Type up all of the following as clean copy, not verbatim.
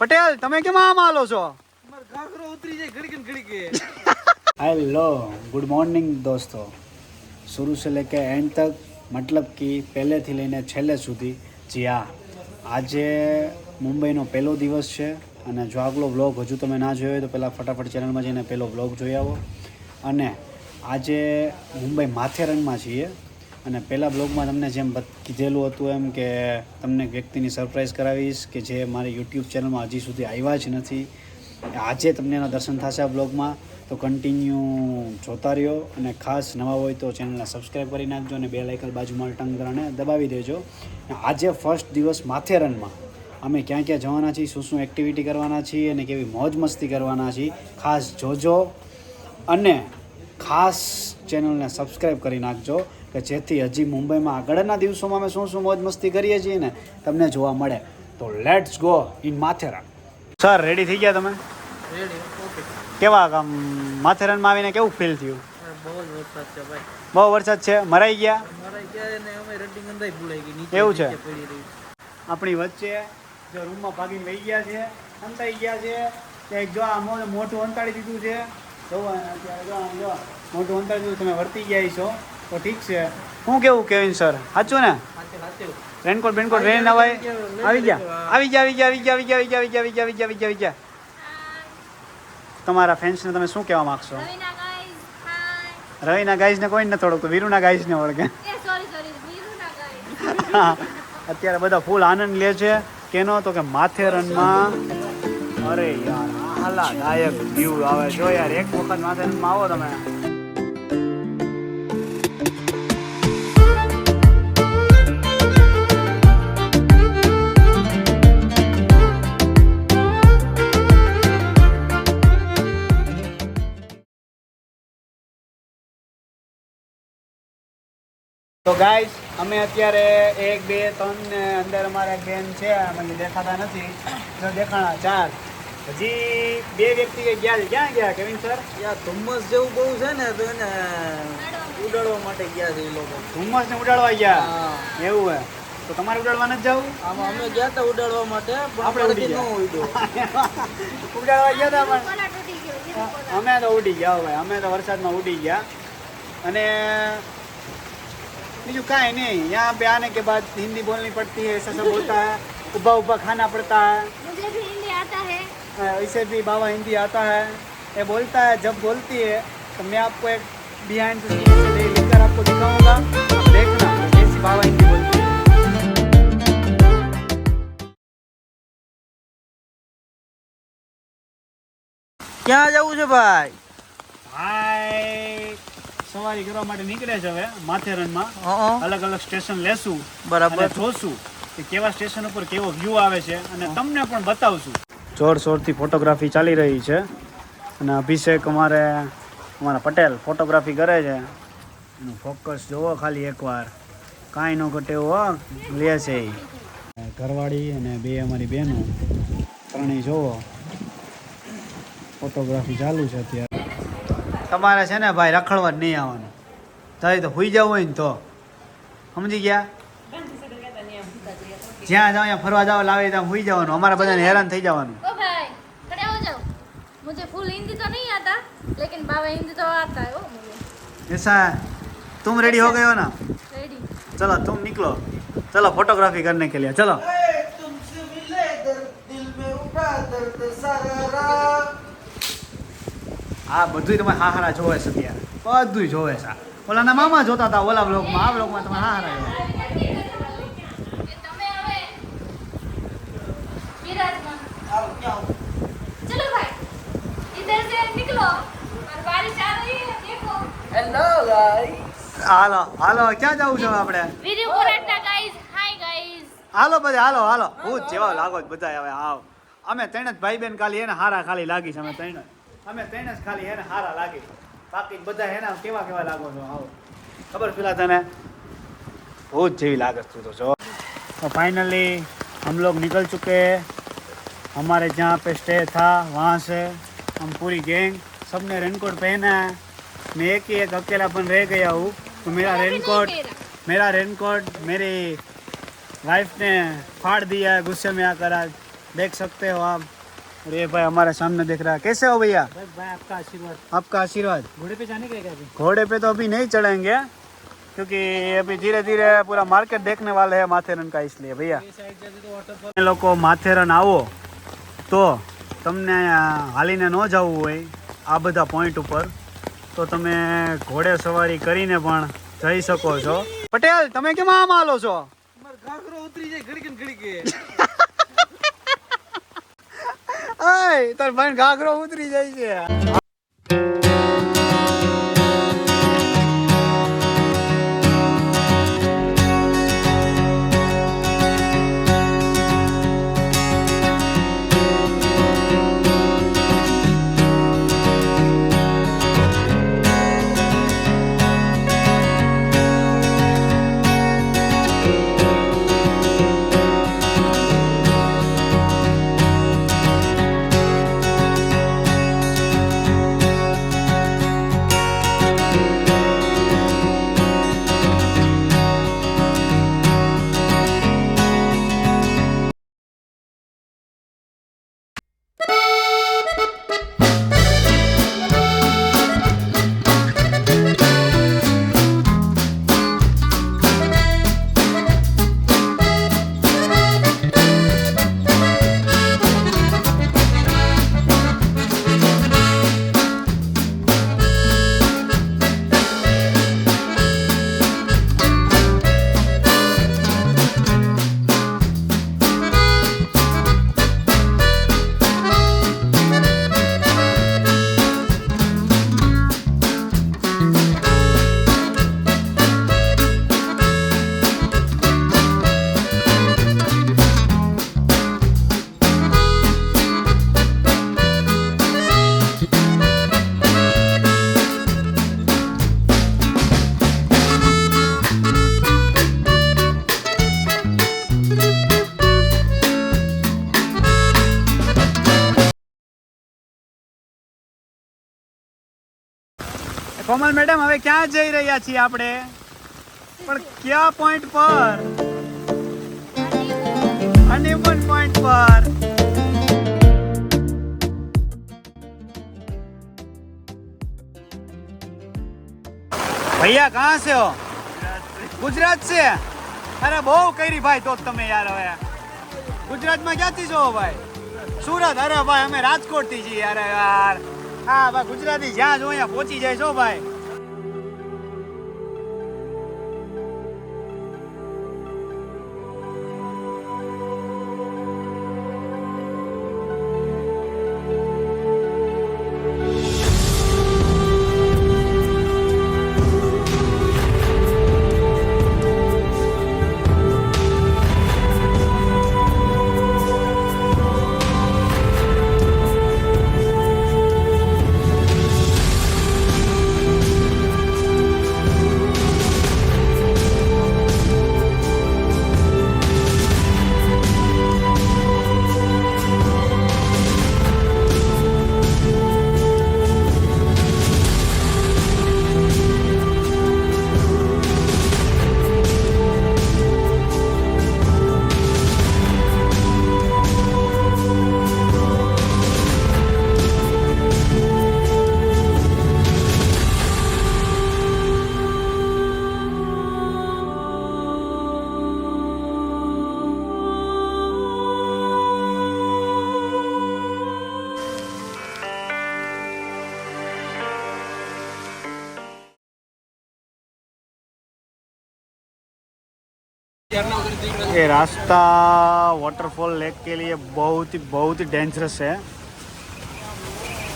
પટેલ તમે કેમ આમ હાલો છો? हेलो गुड मॉर्निंग दोस्तों शुरू से लेके एंड तक मतलब कि પહેલેથી લઈને છેલ્લે સુધી જી હા આજે મુંબઈનો પહેલો દિવસ છે અને જો આગલો વ્લોગ હજુ તમે ના જોયો હોય તો પહેલાં ફટાફટ ચેનલમાં જઈને પહેલો વ્લોગ જોઈ આવો અને આજે મુંબઈ માથેરણમાં છીએ અને પહેલાં બ્લોગમાં તમને જેમ કીધેલું હતું એમ કે તમને એક વ્યક્તિની સરપ્રાઈઝ કરાવીશ કે જે મારી યુટ્યુબ ચેનલમાં હજી સુધી આવ્યા જ નથી. આજે તમને એના દર્શન થશે આ બ્લોગમાં તો કન્ટિન્યુ જોતા રહ્યો અને ખાસ નવા હોય તો ચેનલને સબસ્ક્રાઈબ કરી નાખજો અને બેલ આઇકન બાજુમાં ટંગરાને દબાવી દેજો. આજે ફર્સ્ટ દિવસ માથેરણમાં અમે ક્યાં ક્યાં જવાના છીએ, શું એક્ટિવિટી કરવાના છીએ અને કેવી મોજ મસ્તી કરવાના છીએ ખાસ જોજો અને ખાસ ચેનલને સબસ્ક્રાઈબ કરી નાખજો કે જેથી હજી મુંબઈમાં આગળના દિવસોમાં અમે શું મોજ મસ્તી કરીએ છીએ ને તમને જોવા મળે. તો let's go in Matheran. Sir ready થઈ ગયા તમે? રેડી. ઓકે. કેવા આમ માથેરણમાં આવીને કેવું ફીલ થયું? બહુ જ વરસાદ છે ભાઈ. બહુ વરસાદ છે. મરાઈ ગયા? મરાઈ ગયા ને અમે રડિંગ અંદાય ભૂલાઈ ગઈ. નીચે એવું છે? પડી રહી. આપણી વચ્ચે જો રૂમમાં ભાગીને વહી ગયા છે, અંતાઈ ગયા છે કે જો આ મોટું અંતાડી દીધું છે. જોવા અત્યારે જો આમ જો મોટું અંતાડી દીધું, તમે વર્તી ગયા છો તો ઠીક છે. શું કેવું કેવિન સર? સાચું ને? રેનકોટ બેનકોટ રેન નવાય આવી ગયા. તમારા ફેન્સને તમે શું કહેવા માંગશો? રવિના ગાઈઝને કોઈ ન થોડુંક તો વીરુના ગાઈઝને ઓળખે. અત્યારે બધા ફૂલ આનંદ લે છે કેનો તો કે માથેરણમાં. અરે યાર આહલાદાયક વ્યૂ આવે જો યાર, એક વખત માથેરણમાં આવો તમે. તો ગાઈસ અમે અત્યારે 1 2 3 ને અંદર અમારા બેન છે, મને દેખાતા નથી, જો દેખાણા 4. હજી 2 વ્યક્તિ ગયા છે. ક્યાં ગયા કેવિન સર? યાર ધુમ્મસ જેવું બહુ છે ને તો એને ઉડાડવા માટે ગયા છે એ લોકો. ધુમ્મસને ઉડાડવા ગયા? હા. એવું હે તો તમારે ઉડાડવા નથી જવું? આમાં અમે ગયા હતા ઉડાડવા માટે પણ આપણે ઉડી ન ગયા. ઉડ્યો. ઉડાડવા ગયા હતા પણ અમે તો ઉડી ગયા ભાઈ, અમે તો વરસાદમાં ઉડી ગયા. અને બીજું काहे नहीं, यहाँ पे आने के बाद हिंदी बोलनी पड़ती है, ऐसा सब होता है, उबा उबा खाना पड़ता है. मुझे भी हिंदी आता है. इसे भी बाबा हिंदी आता है, ये बोलता है. जब बोलती है तो मैं आपको एक बिहाइंड द सीन से लेकर आपको दिखाऊंगा, आप देखना कैसी बाबा हिंदी बोलती है. ક્યાં જવું છે ભાઈ? હાય સવારી કરવા માટે નીકળે છે હવે માથેરણમાં. અલગ અલગ સ્ટેશન લેશું બરાબર. અને જોશું કે કેવા સ્ટેશન ઉપર કેવો વ્યૂ આવે છે અને તમને પણ બતાવશું. જોરશોરથી ફોટોગ્રાફી ચાલી રહી છે અને અભિષેક અમારા પટેલ ફોટોગ્રાફી કરે છે. એનું ફોકસ જોવો ખાલી એકવાર, કાંઈ ન ઘટે એવો લે છે એ. ઘરવાળી અને 2 અમારી બહેનો ત્રણેય જોવો ફોટોગ્રાફી ચાલુ છે અત્યારે. તમારે છે ને ભાઈ રખડવા જ નહીં આવવાનું, થાય તો સુઈ જવું હોય ને તો સમજી ગયા. જ્યાં જાઓ ત્યાં ફરવા જાઓ લાવી ત્યાં સુઈ જવાનું, અમારા બધાને હેરાન થઈ જવાનું. ओ भाई खड़े हो जाओ. मुझे फुल हिंदी तो नहीं आता लेकिन बाबा हिंदी तो आता है. वो मुझे ऐसा है, तुम रेडी हो गए हो ना? रेडी. चलो तुम निकलो, चलो फोटोग्राफी करने के लिए चलो. तुमसे मिले दर्द दिल में उठा दर्द सारा. આ બધું તમે હાહારા જોવે છે અત્યારે, બધું જોવે છે. ઓલાના મામા જોતા હતા ઓલા બ્લોગમાં, આ બ્લોગમાં તમે હાહારા જોવો. તમે હવે विराजमान. चलो भाई इधर से निकलो और बारिश आ रही है देखो. Hello guys. હાલો હાલો ક્યાં જવું છે આપણે? वीडियो कोराटा गाइस. Hi guys. હાલો બધા હાલો હાલો. હું જ જેવા લાગો જ બધા હવે આવ. અમે ત્રણ જ ભાઈ બેન ખાલી એને હારા ખાલી લાગી છે. અમે ત્રણ જ ખાલી એને હારા લાગી, બાકી બધા એના કેવા કેવા લાગો છો આવો ખબર પેલા તને ભૂત જેવી લાગે તું તો જો. तो फाइनली हम लोग निकल चुके हैं. हमारे जहाँ पे स्टे था वहाँ से हम पूरी गैंग सबने रेनकोट पहना है. मैं एक ही एक अकेलापन रह गया हूँ. तो मेरा रेनकोट मेरी वाइफ ने फाड़ दिया है गुस्से में आकर आज. देख सकते हो आप। और ये भाई हमारे सामने दिख रहा है। कैसे हो भैया? बस भाई आपका आशीर्वाद। आपका आशीर्वाद। घोड़े पे जाने का है क्या अभी? घोड़े पे तो अभी नहीं चढ़ेंगे क्योंकि अभी धीरे धीरे पूरा मार्केट देखने वाले हैं माथेरन का, इसलिए भैया ये साइड जाते तो वॉटरफॉल તમે લોકો માથેરન આવો તો તમને હાલીને ન જવું હોય આ બધા પોઈન્ટ ઉપર તો તમે ઘોડે સવારી કરીને પણ જઈ શકો છો. પટેલ તમે કેમ આમ હાલો છો? મારો ઘાઘરો ઉતરી જાય ઘડીકે ને ઘડીકે. અય તાર ભાઈ ઘાઘરો ઉતરી જાય છે. કોમલ મેડમ હવે ક્યાં જઈ રહ્યા છીએ આપણે? પણ કયા પોઈન્ટ પર? હનીમૂન પોઈન્ટ પર. भैया कहाँ से हो? गुजरात से? अरे બહુ કરી ભાઈ તો તમે યાર. હવે ગુજરાતમાં ક્યાંથી છો ભાઈ? સુરત? અરે ભાઈ અમે રાજકોટ થી છીએ. અરે યાર હા ભાઈ ગુજરાતી જ્યાં જો અહીંયા પહોંચી જાય છો ભાઈ. ये रास्ता वाटरफॉल लेक के लिए बहुत ही डेंजरस है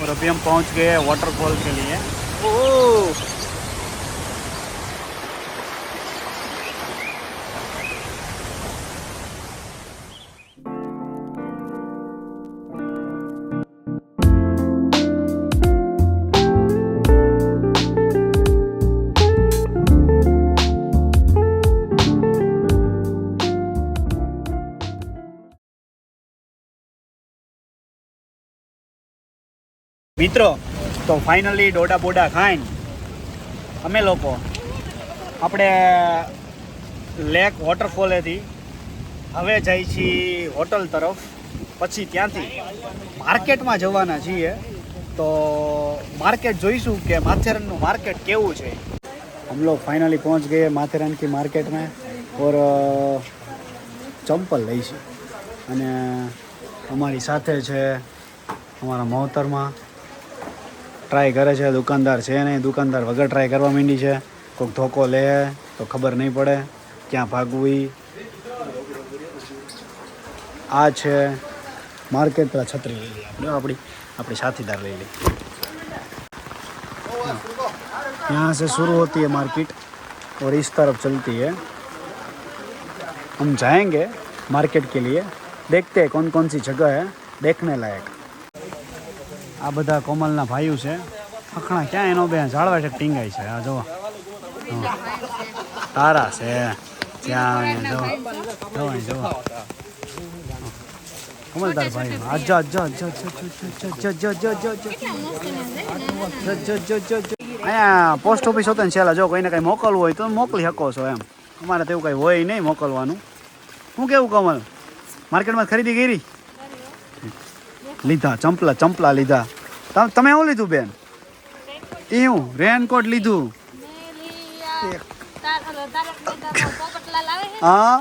और अभी हम पहुंच गए वाटरफॉल के लिए. ओह મિત્રો તો ફાઇનલી ડોડા બોડા ખાઈને અમે લોકો આપણે લેક વોટરફોલેથી હવે જઈ છીએ હોટલ તરફ. પછી ત્યાંથી માર્કેટમાં જવાના છીએ. તો માર્કેટ જોઈશું કે माथेरन मार्केट કેવું છે. हम लोग फाइनली पहुंच गए माथेरन की मार्केट में और चंपल લઈ છે અને અમારી સાથે છે અમારા મોહતરમાં ટ્રાય કરે છે. દુકાનદાર છે નહીં, દુકાનદાર વગર ટ્રાય કરવા માંડી છે. કોઈક ધોકો લે તો ખબર નહીં પડે ક્યાં ભાગવું. ઈ આ છે मार्केट पर छतरी ले ली આપણે अपनी साथीदार ले ली. यहाँ से शुरू होती है मार्केट और इस तरफ चलती है. हम जाएंगे मार्केट के लिए, देखते हैं कौन कौन सी जगह है देखने लायक. આ બધા કોમલના ભાઈઓ છે. અખણા ક્યાં એનો બે જાળવા છે ટીંગાઈ છે. આ જો તારા છે ત્યાં જો જો કમલદાર ભાઈ આજા આજા અહીંયા પોસ્ટ ઓફિસ હોતો ને છેલ્લા જો કોઈને કંઈ મોકલવું હોય તો મોકલી શકો છો એમ. અમારે તો એવું કંઈ હોય નહીં મોકલવાનું. શું કેવું કમલ, માર્કેટમાં ખરીદી કરી? લીધા ચંપલા લીધા. તમે શું લીધું બેન? એવું રેનકોટ લીધું. હા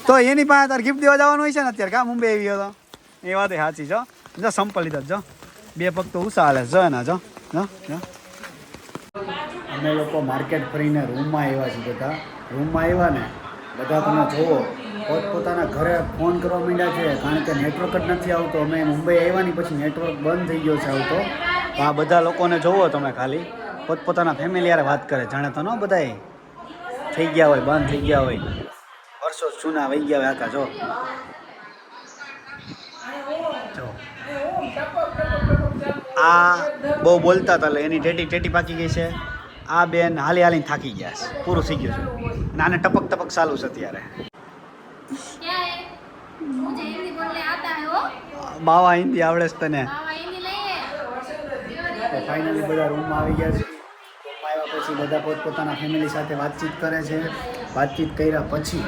તો એની પાસે તાર ગિફ્ટ દેવા જવાનું હોય છે ને અત્યારે. કા મુંબઈ આવી ગયો તો એ વાત સાચી છો. જો સંપલ લીધા જો, બે પગ તો ઉષા હાલે જો એના જો. અમે લોકો માર્કેટ ફરીને રૂમમાં આવ્યા છીએ. બધા રૂમમાં આવ્યા ને બધા તમે જુઓ પોતપોતાના ઘરે ફોન કરવા માંડ્યા છે કારણ કે નેટવર્ક જ નથી આવતો. અમે મુંબઈ આવ્યા ની પછી નેટવર્ક બંધ થઈ ગયો છે આવતો. તો આ બધા લોકોને જુઓ તમે ખાલી પોતપોતાના ફેમિલી યારે વાત કરે જાણે તો ન બધાય થઈ ગયા હોય, બંધ થઈ ગયા હોય, વર્ષો જૂના વહી ગયા હોય આખા. જો આ બહુ બોલતા હતા એટલે એની ટેટી પાકી ગઈ છે. આ બેન હાલીને થાકી ગયા છે, પૂરું થઈ ગયું છે. અને આને ટપક ચાલુ છે અત્યારે. क्या है? मुझे हिंदी बोलने आता है वो। બાવા હિન્દી આવડે છે તને? बाबा हिंदी नहीं है। તો ફાઇનલી બધા રૂમમાં આવી ગયા છે. રૂમમાં આવ્યા પછી બધા પોતપોતાના ફેમિલી સાથે વાતચીત કરે છે. વાતચીત કર્યા પછી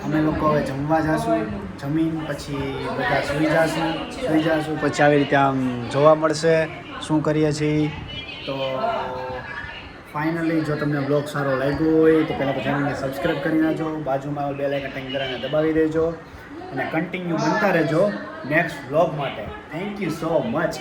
અમે લોકો હવે જમવા જઈશું. જમીન પછી બધા સુઈ જઈશું. પછી આવી રીતે આમ જોવા મળશે શું કરીએ છીએ. તો ફાઇનલી જો તમને બ્લોગ સારો લાગ્યો હોય તો પહેલાં તો ચેનલને સબસ્ક્રાઈબ કરી નાખજો. બાજુમાં બેલ આઇકન ટિંગ કરીને દબાવી દેજો અને કન્ટિન્યુ બનતા રહેજો નેક્સ્ટ બ્લોગ માટે. Thank you so much.